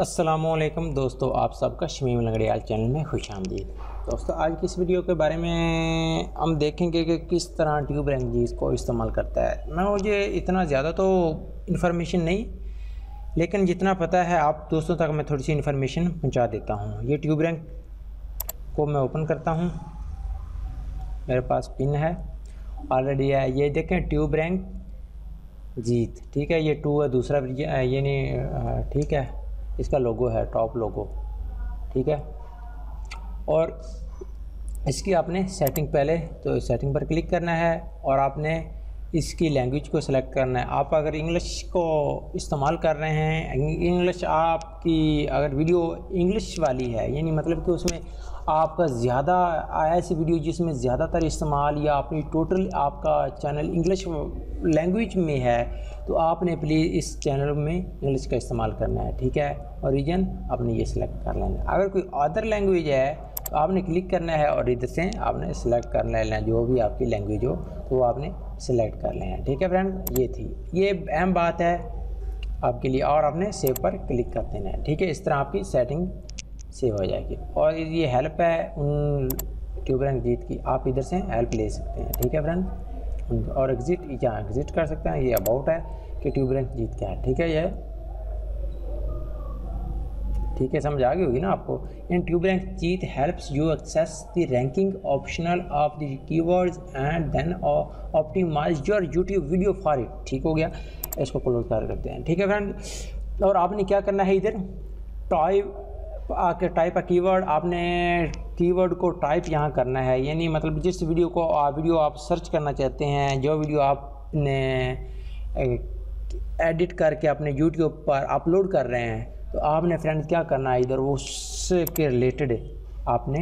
अस्सलामुअलैकुम दोस्तों, आप सबका शमीम लंगड़ियाल चैनल में खुशामदीद। दोस्तों, आज की इस वीडियो के बारे में हम देखेंगे कि किस तरह ट्यूब रैंक को इस्तेमाल करता है। मुझे इतना ज़्यादा तो इन्फॉर्मेशन नहीं, लेकिन जितना पता है आप दोस्तों तक मैं थोड़ी सी इन्फॉर्मेशन पहुंचा देता हूं। ये ट्यूब रैंक को मैं ओपन करता हूं, मेरे पास पिन है ऑलरेडी है। ये देखें ट्यूब रैंक जीत, ठीक है। ये 2 है, दूसरा ये नहीं, ठीक है। इसका लोगो है, टॉप लोगो, ठीक है। और इसकी आपने सेटिंग, पहले तो सेटिंग पर क्लिक करना है और आपने इसकी लैंग्वेज को सिलेक्ट करना है। आप अगर इंग्लिश को इस्तेमाल कर रहे हैं, इंग्लिश आपकी अगर वीडियो इंग्लिश वाली है, यानी मतलब कि उसमें आपका ज़्यादा ऐसी वीडियो जिसमें ज़्यादातर इस्तेमाल या अपनी टोटल आपका चैनल इंग्लिश लैंग्वेज में है, तो आपने प्लीज़ इस चैनल में इंग्लिश का इस्तेमाल करना है, ठीक है। और रीजन आपने ये सिलेक्ट कर लेना है। अगर कोई अदर लैंग्वेज है तो आपने क्लिक करना है और इधर से आपने सेलेक्ट कर लेना है, जो भी आपकी लैंग्वेज हो तो वो आपने सेलेक्ट कर लेना है, ठीक है फ्रेंड। ये थी, ये अहम बात है आपके लिए। और आपने सेव पर क्लिक कर देना है, ठीक है। इस तरह आपकी सेटिंग सेव हो जाएगी। और ये हेल्प है उन ट्यूब रैंक जीत की, आप इधर से हेल्प ले सकते हैं, ठीक है फ्रेंड। और एग्जिट, यहाँ एग्जिट कर सकते हैं। ये अबाउट है कि ट्यूब रैंक जीत क्या है, ठीक है। ये ठीक है, समझ आ गई होगी ना आपको। In tube rank Jeet helps you access the ranking optional of the keywords and then optimize your YouTube video for it, ठीक हो गया। इसको क्लोज कर करते हैं, ठीक है फ्रेंड। और आपने क्या करना है, इधर टाइप अ कीवर्ड, आपने कीवर्ड को टाइप यहाँ करना है। यानी मतलब जिस वीडियो आप सर्च करना चाहते हैं, जो वीडियो आपने एडिट करके अपने यूट्यूब पर अपलोड कर रहे हैं, तो आपने फ्रेंड्स क्या करना है, इधर उसके रिलेटेड आपने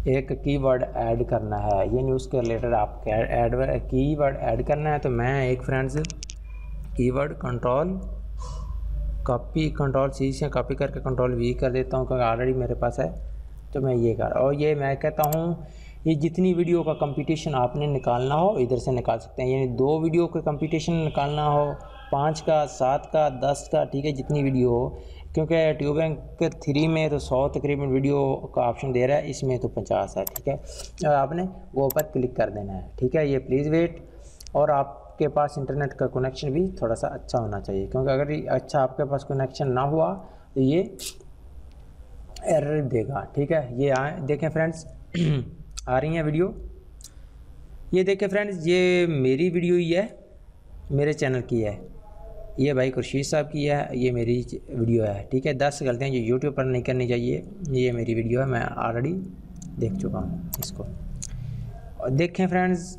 एक कीवर्ड ऐड करना है। यानी उसके रिलेटेड आप कीवर्ड ऐड करना है। तो मैं एक फ्रेंड्स कीवर्ड कंट्रोल सी से कॉपी करके कंट्रोल वी कर देता हूँ, क्योंकि ऑलरेडी मेरे पास है। तो मैं ये और ये मैं कहता हूँ, ये जितनी वीडियो का कंपटीशन आपने निकालना हो इधर से निकाल सकते हैं। यानी 2 वीडियो का कंपटीशन निकालना हो, 5 का, 7 का, 10 का, ठीक है, जितनी वीडियो हो। क्योंकि ट्यूब रैंक 3 में तो 100 तकरीबन वीडियो का ऑप्शन दे रहा है, इसमें तो 50 है, ठीक है। और आपने वो पर क्लिक कर देना है, ठीक है। ये प्लीज़ वेट। और आपके पास इंटरनेट का कनेक्शन भी थोड़ा सा अच्छा होना चाहिए, क्योंकि अगर अच्छा आपके पास कनेक्शन ना हुआ तो ये एरर देगा, ठीक है। ये देखें फ्रेंड्स आ रही है वीडियो। ये देखें फ्रेंड्स, ये मेरी वीडियो ही है, मेरे चैनल की है। ये भाई खुर्शीद साहब की है, ये मेरी वीडियो है, ठीक है। 10 गलतियाँ जो यूट्यूब पर नहीं करनी चाहिए, ये मेरी वीडियो है, मैं ऑलरेडी देख चुका हूँ इसको। और देखें फ्रेंड्स,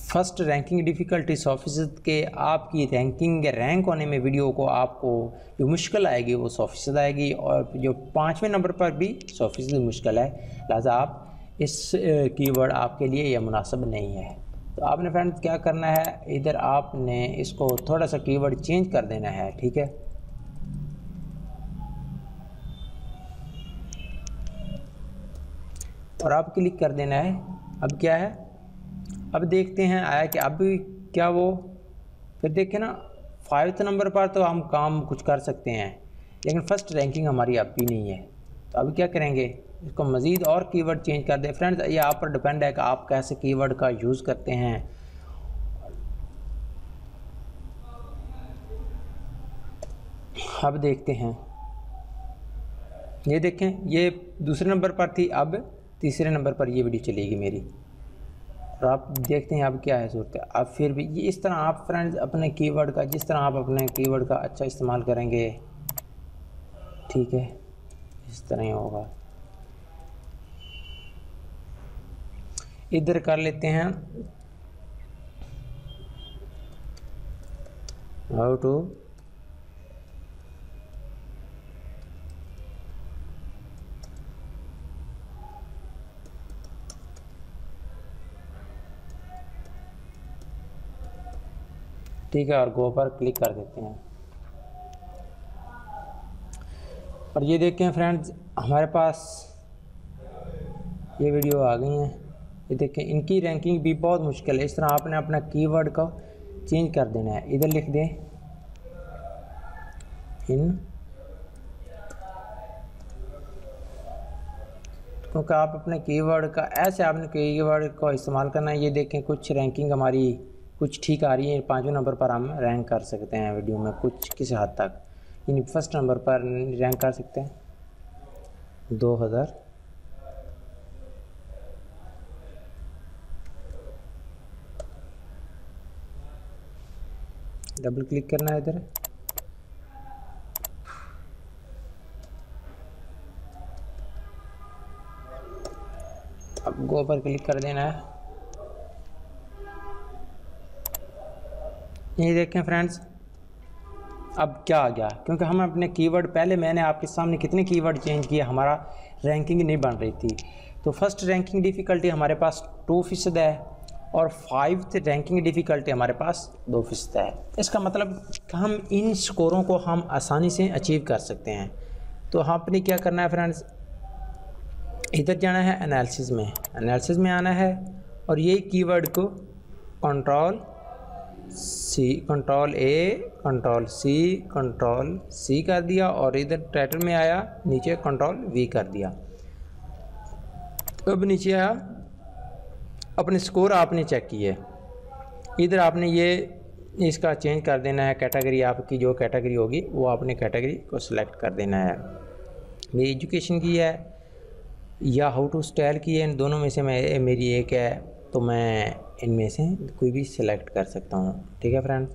फर्स्ट रैंकिंग डिफ़िकल्टी 100% के आपकी रैंक होने में वीडियो को आपको जो मुश्किल आएगी वो 100% आएगी। और जो 5वें नंबर पर भी 100% मुश्किल है, लिहाजा आप इस कीवर्ड आपके लिए यह मुनासिब नहीं है। तो आपने फ्रेंड्स क्या करना है, इधर आपने इसको थोड़ा सा कीवर्ड चेंज कर देना है, ठीक है। और आप क्लिक कर देना है। अब क्या है, अब देखते हैं आया कि अब क्या वो, फिर देखें ना 5th नंबर पर तो हम काम कुछ कर सकते हैं, लेकिन फर्स्ट रैंकिंग हमारी अब भी नहीं है। तो अब क्या करेंगे, इसको मज़ीद और कीवर्ड चेंज कर दें। फ्रेंड्स, ये आप पर डिपेंड है कि आप कैसे कीवर्ड का यूज़ करते हैं। अब देखते हैं, ये देखें, ये दूसरे नंबर पर थी, अब तीसरे नंबर पर ये वीडियो चलेगी मेरी। और आप देखते हैं अब क्या है सूरत। अब फिर भी ये इस तरह आप फ्रेंड्स अपने कीवर्ड का, जिस तरह आप अपने कीवर्ड का अच्छा इस्तेमाल करेंगे, ठीक है, इस तरह ही होगा। इधर कर लेते हैं हाउ टू ठीक है, और गो पर क्लिक कर देते हैं। और ये देखें फ्रेंड्स, हमारे पास ये वीडियो आ गई हैं। ये देखें, इनकी रैंकिंग भी बहुत मुश्किल है। इस तरह आपने अपना कीवर्ड को चेंज कर देना है। इधर लिख दें इन, क्योंकि आप अपने कीवर्ड का ऐसे आपने कीवर्ड को इस्तेमाल करना है। ये देखें कुछ रैंकिंग हमारी कुछ ठीक आ रही है, 5वें नंबर पर हम रैंक कर सकते हैं वीडियो में कुछ किसी हद तक, यानी फर्स्ट नंबर पर रैंक कर सकते हैं। 2000 डबल क्लिक करना है इधर, अब गो पर क्लिक कर देना है। ये देखें फ्रेंड्स अब क्या आ गया, क्योंकि हम अपने कीवर्ड पहले मैंने आपके सामने कितने कीवर्ड चेंज किए, हमारा रैंकिंग नहीं बन रही थी। तो फर्स्ट रैंकिंग डिफ़िकल्टी हमारे पास 2% है और 5th रैंकिंग डिफ़िकल्टी हमारे पास 2% है। इसका मतलब हम इन स्कोरों को हम आसानी से अचीव कर सकते हैं। तो आपने क्या करना है फ्रेंड्स, इधर जाना है एनालिसिस में, एनालिसिस में आना है और ये कीवर्ड को कंट्रोल ए कंट्रोल सी कर दिया और इधर टाइटल में आया, नीचे कंट्रोल वी कर दिया। अब नीचे आया, अपने स्कोर आपने चेक किए, इधर आपने ये इसका चेंज कर देना है, कैटेगरी आपकी जो कैटेगरी होगी वो आपने कैटेगरी को सिलेक्ट कर देना है। मेरी एजुकेशन की है या हाउ टू स्टाइल की है, इन दोनों में से मेरी एक है, तो मैं इनमें से कोई भी सिलेक्ट कर सकता हूँ। ठीक है फ्रेंड्स,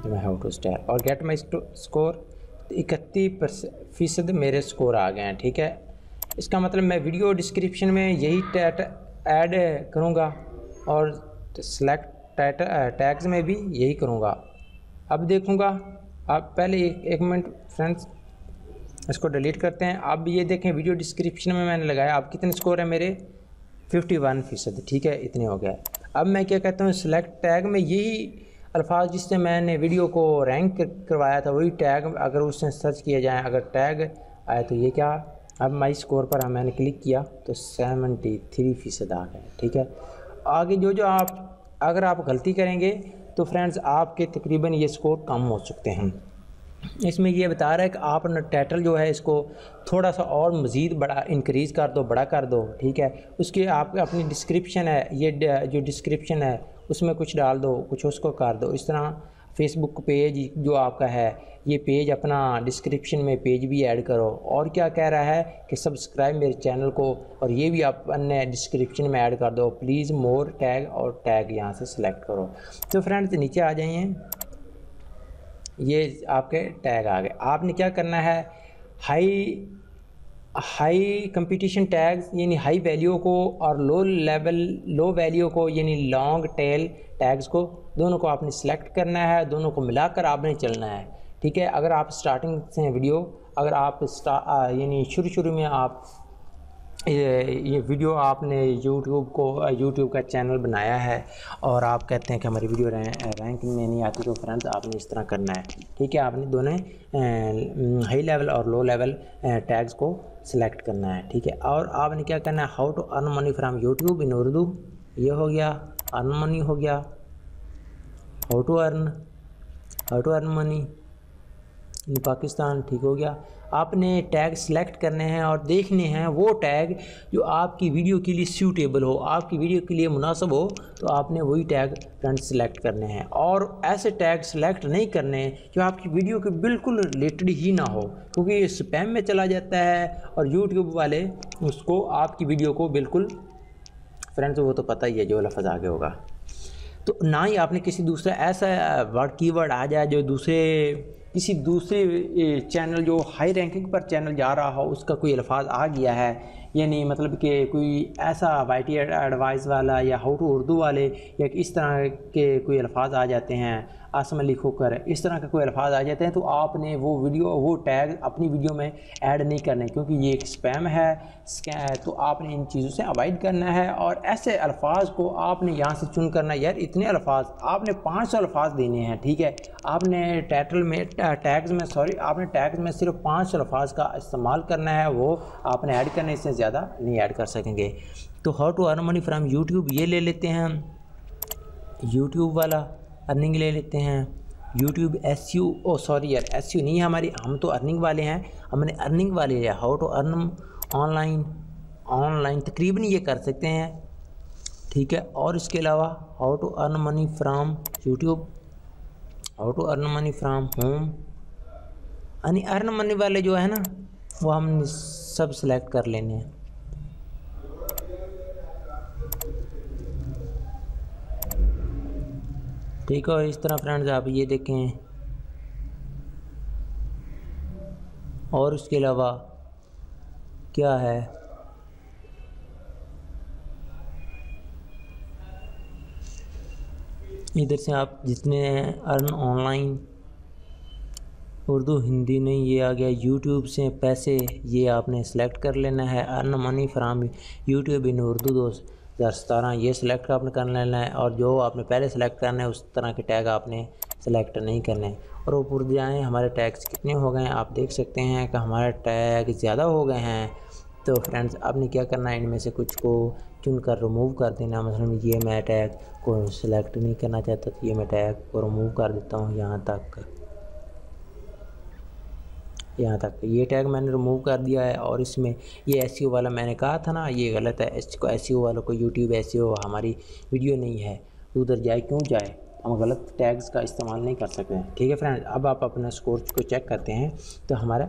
तो मैं हाउ टू स्टाइल और गेट माई स्कोर 31% मेरे स्कोर आ गए हैं। ठीक है, इसका मतलब मैं वीडियो डिस्क्रिप्शन में यही ऐड करूँगा और सिलेक्ट टैग्स में भी यही करूँगा। अब देखूँगा, आप पहले एक मिनट फ्रेंड्स इसको डिलीट करते हैं। अब ये देखें वीडियो डिस्क्रिप्शन में मैंने लगाया, अब कितने स्कोर है मेरे 51%। ठीक है, इतने हो गए। अब मैं क्या कहता हूँ, सिलेक्ट टैग में यही अल्फाज जिससे मैंने वीडियो को रैंक करवाया था वही टैग अगर उससे सर्च किया जाए, अगर टैग आया तो ये क्या, अब माई स्कोर पर मैंने क्लिक किया तो 73% आ गए। ठीक है, आगे जो आप अगर आप गलती करेंगे तो फ्रेंड्स आपके तकरीबन ये स्कोर कम हो सकते हैं। इसमें ये बता रहा है कि आप न टाइटल जो है इसको थोड़ा सा और मज़ीद बड़ा इंक्रीज़ कर दो, बड़ा कर दो। ठीक है, उसके आप अपनी डिस्क्रिप्शन है, ये जो डिस्क्रिप्शन है उसमें कुछ डाल दो, कुछ उसको कर दो। इस तरह फेसबुक पेज जो आपका है ये पेज अपना डिस्क्रिप्शन में पेज भी ऐड करो। और क्या कह रहा है कि सब्सक्राइब मेरे चैनल को, और ये भी आप अपने डिस्क्रिप्शन में ऐड कर दो। प्लीज़ मोर टैग और टैग यहाँ से सिलेक्ट करो। तो फ्रेंड्स नीचे आ जाइए, ये आपके टैग आ गए। आपने क्या करना है, हाई कंपटीशन टैग्स यानी हाई वैल्यू को और लो वैल्यू को यानी लॉन्ग टेल टैग्स को, दोनों को आपने सिलेक्ट करना है, दोनों को मिलाकर आपने चलना है। ठीक है, अगर आप स्टार्टिंग से वीडियो अगर आप यानी शुरू में आप ये वीडियो आपने यूट्यूब का चैनल बनाया है और आप कहते हैं कि हमारी वीडियो रैंक में नहीं आती, तो फ्रेंड्स आपने इस तरह करना है। ठीक है, आपने दोनों हाई लेवल और लो लेवल टैग्स को सिलेक्ट करना है। ठीक है, और आपने क्या करना है, how to earn money from YouTube in Urdu, ये हो गया, अर्न मनी हो गया, how to earn money in Pakistan. ठीक हो गया। आपने टैग सिलेक्ट करने हैं और देखने हैं वो टैग जो आपकी वीडियो के लिए सूटेबल हो, आपकी वीडियो के लिए मुनासिब हो, तो आपने वही टैग फ्रेंड्स सिलेक्ट करने हैं। और ऐसे टैग सिलेक्ट नहीं करने जो आपकी वीडियो के बिल्कुल रिलेटेड ही ना हो, क्योंकि ये स्पैम में चला जाता है और यूट्यूब वाले उसको आपकी वीडियो को बिल्कुल फ्रेंड्स वो तो पता ही है जो लफ्ज़ आगे होगा। तो ना ही आपने किसी दूसरा ऐसा वर्ड कीवर्ड आ जाए जो किसी दूसरे चैनल जो हाई रैंकिंग पर चैनल जा रहा हो उसका कोई अल्फाज आ गया है, यानी मतलब कि कोई ऐसा वाईटी एडवाइस वाला या हाउ टू उर्दू वाले या इस तरह के कोई अल्फाज आ जाते हैं, आसम अली खोकर इस तरह के कोई अल्फाज आ जाते हैं, तो आपने वो टैग अपनी वीडियो में ऐड नहीं करने, क्योंकि ये एक स्पैम है। तो आपने इन चीज़ों से अवॉइड करना है और ऐसे अल्फाज को आपने यहाँ से चुन करना। यार इतने अल्फाज आपने 500 अल्फाज देने हैं। ठीक है, आपने आपने टैग्स में सिर्फ 500 अल्फाज का इस्तेमाल करना है, वो आपने ऐड करने, इससे ज़्यादा नहीं ऐड कर सकेंगे। तो how to earn money from YouTube ये ले लेते हैं, यूट्यूब वाला अर्निंग ले लेते हैं। यूट्यूब SEO सॉरी यार, SEO नहीं है हमारी, हम तो अर्निंग वाले हैं, हमने अर्निंग वाले लिया। हाउ टू अर्न ऑनलाइन तकरीबन ये कर सकते हैं, ठीक है। और इसके अलावा how to earn money from YouTube, how to earn money from home, यानी अर्न मनी वाले जो है ना वो हम सब सेलेक्ट कर लेने हैं। ठीक है, इस तरह फ्रेंड्स आप ये देखें। और उसके अलावा क्या है, इधर से आप जितने अर्न ऑनलाइन, उर्दू हिंदी नहीं, ये आ गया यूट्यूब से पैसे, ये आपने सेलेक्ट कर लेना है। Earn money from YouTube in Urdu 2017 ये सिलेक्ट आपने कर लेना है। और जो आपने पहले सेलेक्ट करना है उस तरह के टैग आपने सेलेक्ट नहीं करने। और ऊपर जाएँ, हमारे टैग्स कितने हो गए हैं आप देख सकते हैं कि हमारे टैग ज़्यादा हो गए हैं। तो फ्रेंड्स आपने क्या करना है, इनमें से कुछ को चुनकर रिमूव कर देना। मतलब ये मैं टैग को सिलेक्ट नहीं करना चाहता, तो ये मैं टैग को रिमूव कर देता हूँ। यहाँ तक ये टैग मैंने रिमूव कर दिया है। और इसमें ये SEO वाला मैंने कहा था ना, ये गलत है। इसको SEO वालों को यूट्यूब SEO हमारी वीडियो नहीं है, उधर जाए क्यों जाए, हम गलत टैग्स का इस्तेमाल नहीं कर सकते हैं। ठीक है फ्रेंड्स, अब आप अपना स्कोर को चेक करते हैं तो हमारा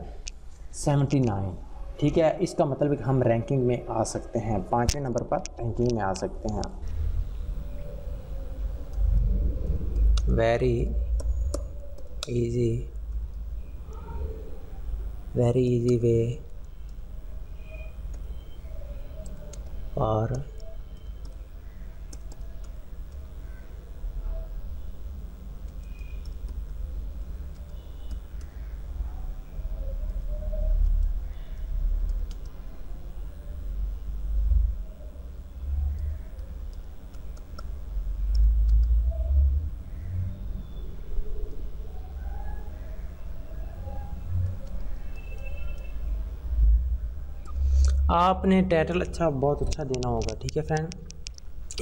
79, ठीक है। इसका मतलब है कि हम रैंकिंग में आ सकते हैं, 5वें नंबर पर रैंकिंग में आ सकते हैं। वेरी इजी वे और आपने टाइटल बहुत अच्छा देना होगा। ठीक है friend,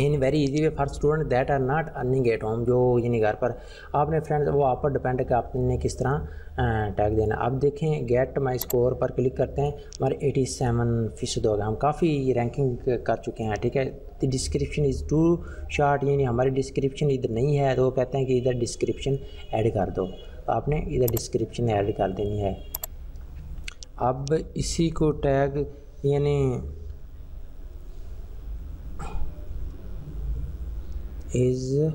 in very easy way for student that are not earning at home, जो यानी घर पर आपने फ्रेंड्स वो आप पर डिपेंड है कि आपने किस तरह टैग देना। अब देखें गेट माई स्कोर पर क्लिक करते हैं, हमारे 87% हो गया, हम काफ़ी रैंकिंग कर चुके हैं। ठीक है, the description is too short, यानी हमारी डिस्क्रिप्शन इधर नहीं है, तो वो कहते हैं कि इधर डिस्क्रिप्शन ऐड कर दो, आपने इधर डिस्क्रिप्शन ऐड कर देनी है। अब इसी को टैग यानी इज़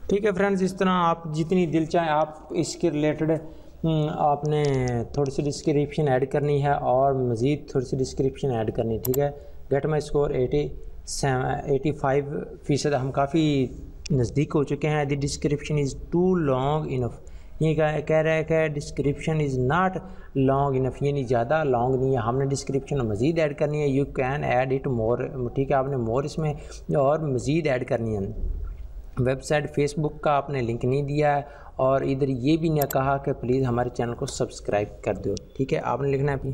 ठीक है फ्रेंड्स, इस तरह आप जितनी दिल चाहे आप इसके रिलेटेड आपने थोड़ी सी डिस्क्रिप्शन ऐड करनी है और मज़ीद थोड़ी सी डिस्क्रिप्शन ऐड करनी है। ठीक है, गेट माई स्कोर 85%, हम काफ़ी नज़दीक हो चुके हैं। The description is too long enough, ये कह रहा है कि description is not long enough, यानी ज़्यादा लॉन्ग नहीं है, हमने डिस्क्रिप्शन मज़ीद ऐड करनी है। You can add it more, ठीक है, आपने मोर इसमें और मज़ीद ऐड करनी है। वेबसाइट फेसबुक का आपने लिंक नहीं दिया है, और इधर ये भी नहीं कहा कि प्लीज़ हमारे चैनल को सब्सक्राइब कर दो। ठीक है, आपने लिखना है अपनी।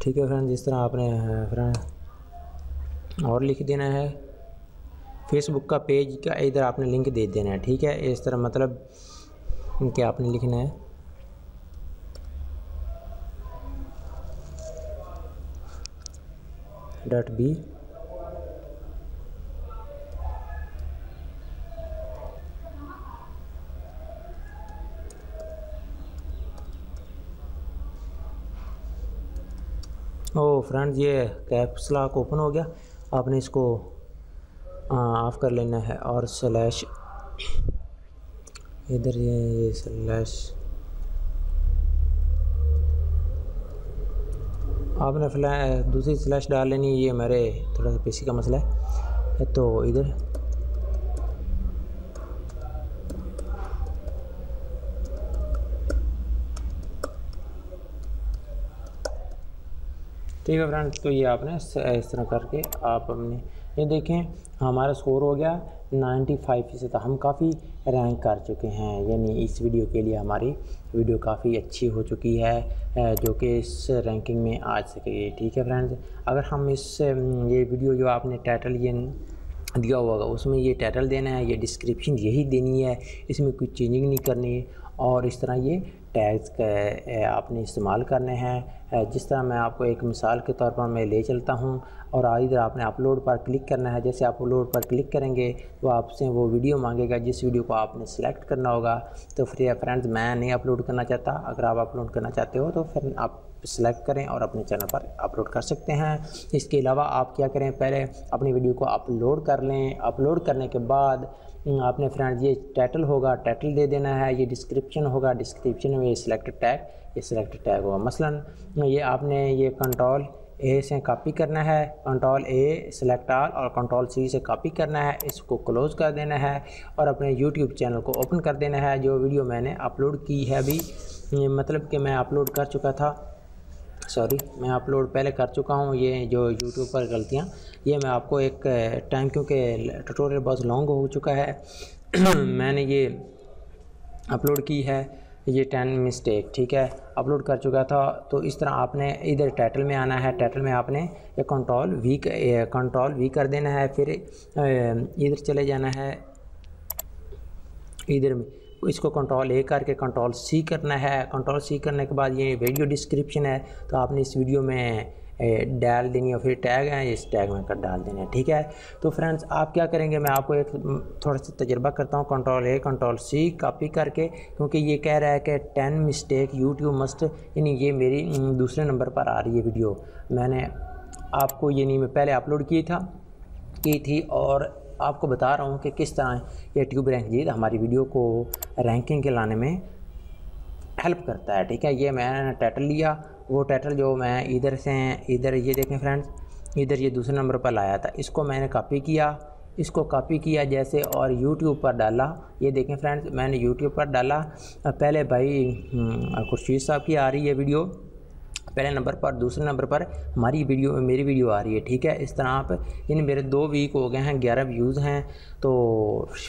ठीक है फ्रेंड, जिस तरह आपने फ्रेंड और लिख देना है, फेसबुक का पेज का इधर आपने लिंक दे देना है। ठीक है, इस तरह मतलब कि आपने लिखना है .b ओ फ्रेंड्स, ये कैप्स लॉक ओपन हो गया, आपने इसको ऑफ कर लेना है और स्लैश इधर ये स्लैश आपने दूसरी स्लैश डाल लेनी। ये मेरे थोड़ा सा पीसी का मसला है, तो इधर ठीक है फ्रेंड्स। तो ये आपने इस तरह करके आप अपने ये देखें हमारा स्कोर हो गया 95%। हम काफ़ी रैंक कर चुके हैं, यानी इस वीडियो के लिए हमारी वीडियो काफ़ी अच्छी हो चुकी है जो कि इस रैंकिंग में आ सकेगी। ठीक है फ्रेंड्स, अगर हम ये वीडियो जो आपने टाइटल ये दिया होगा उसमें ये टाइटल देना है, ये डिस्क्रिप्शन यही देनी है, इसमें कुछ चेंजिंग नहीं करनी है और इस तरह ये टैग्स आपने इस्तेमाल करने हैं। जिस तरह मैं आपको एक मिसाल के तौर पर मैं ले चलता हूं और इधर आपने अपलोड पर क्लिक करना है। जैसे आप अपलोड पर क्लिक करेंगे तो आपसे वो वीडियो मांगेगा जिस वीडियो को आपने सेलेक्ट करना होगा। तो फिर फ्रेंड्स मैं नहीं अपलोड करना चाहता, अगर आप अपलोड करना चाहते हो तो फिर आप सेलेक्ट करें और अपने चैनल पर अपलोड कर सकते हैं। इसके अलावा आप क्या करें, पहले अपनी वीडियो को अपलोड कर लें। अपलोड करने के बाद आपने फ्रेंड्स ये टाइटल होगा, टाइटल दे देना है। ये डिस्क्रिप्शन होगा, डिस्क्रिप्शन में ये सिलेक्टेड टैग, ये सिलेक्टेड टैग होगा। मसलन ये आपने ये कंट्रोल ए से कॉपी करना है, कंट्रोल ए सिलेक्ट ऑल और कंट्रोल सी से कॉपी करना है। इसको क्लोज़ कर देना है और अपने यूट्यूब चैनल को ओपन कर देना है। जो वीडियो मैंने अपलोड की है अभी, मतलब कि मैं अपलोड कर चुका था, मैं अपलोड पहले कर चुका हूँ। ये जो यूट्यूब पर गलतियाँ, ये मैं आपको एक टाइम, क्योंकि ट्यूटोरियल बहुत लॉन्ग हो चुका है मैंने ये अपलोड की है, ये 10 मिस्टेक, ठीक है, अपलोड कर चुका था। तो इस तरह आपने इधर टाइटल में आना है, टाइटल में आपने ये कंट्रोल वी कर देना है। फिर इधर चले जाना है, इधर में इसको कंट्रोल ए करके कंट्रोल सी करना है। कंट्रोल सी करने के बाद ये वीडियो डिस्क्रिप्शन है, तो आपने इस वीडियो में डाल देनी है। फिर टैग है, इस टैग में कर डाल देना है। ठीक है, तो फ्रेंड्स आप क्या करेंगे, मैं आपको एक थोड़ा सा तजर्बा करता हूँ। Control A control C copy करके, क्योंकि ये कह रहा है कि 10 मिस्टेक यूट्यूब मस्ट, यानी ये मेरी दूसरे नंबर पर आ रही है वीडियो। मैंने आपको ये नहीं, मैं पहले अपलोड की थी और आपको बता रहा हूँ कि किस तरह ये ट्यूब रैंक जीत हमारी वीडियो को रैंकिंग के लाने में हेल्प करता है। ठीक है, ये मैंने टाइटल लिया, वो टाइटल जो मैं इधर से इधर ये देखें फ्रेंड्स, इधर ये दूसरे नंबर पर लाया था, इसको मैंने कॉपी किया जैसे और यूट्यूब पर डाला। ये देखें फ्रेंड्स, मैंने यूट्यूब पर डाला। पहले भाई खुर्शीद साहब की आ रही है वीडियो पहले नंबर पर, दूसरे नंबर पर मेरी वीडियो आ रही है। ठीक है, इस तरह आप, यानी मेरे 2 वीक हो गए हैं, 11 व्यूज़ हैं। तो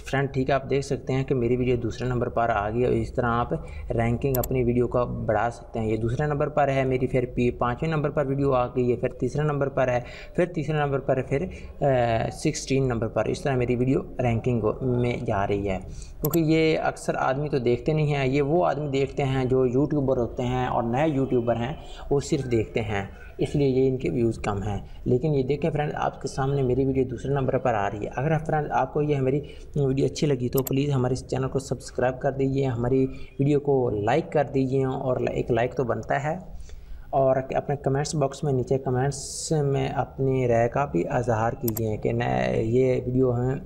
फ्रेंड ठीक है, आप देख सकते हैं कि मेरी वीडियो दूसरे नंबर पर आ गई है। इस तरह आप रैंकिंग अपनी वीडियो का बढ़ा सकते हैं। ये दूसरे नंबर पर है मेरी, फिर 5वें नंबर पर वीडियो आ गई है, फिर तीसरे नंबर पर है, फिर तीसरे नंबर पर है, फिर 16 नंबर पर। इस तरह मेरी वीडियो रैंकिंग में जा रही है। क्योंकि ये अक्सर आदमी तो देखते नहीं हैं, ये वो आदमी देखते हैं जो यूट्यूबर होते हैं और नए यूट्यूबर हैं, वो सिर्फ देखते हैं, इसलिए ये इनके व्यूज़ कम हैं। लेकिन ये देखें फ्रेंड्स, आपके सामने मेरी वीडियो दूसरे नंबर पर आ रही है। अगर फ्रेंड्स आपको ये हमारी वीडियो अच्छी लगी तो प्लीज़ हमारे इस चैनल को सब्सक्राइब कर दीजिए, हमारी वीडियो को लाइक कर दीजिए, और एक लाइक तो बनता है। और अपने कमेंट्स बॉक्स में नीचे कमेंट्स में अपनी राय का भी इजहार कीजिए कि ये वीडियो हमें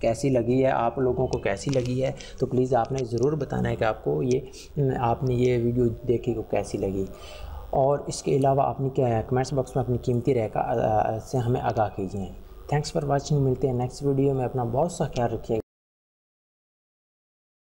कैसी लगी है, आप लोगों को कैसी लगी है। तो प्लीज़ आपने ज़रूर बताना है कि आपने ये वीडियो देखी को कैसी लगी। और इसके अलावा अपनी कमेंट्स बॉक्स में अपनी कीमती राय का से हमें आगाह कीजिए। थैंक्स फॉर वाचिंग, मिलते हैं नेक्स्ट वीडियो में। अपना बहुत सा ख्याल रखिएगा।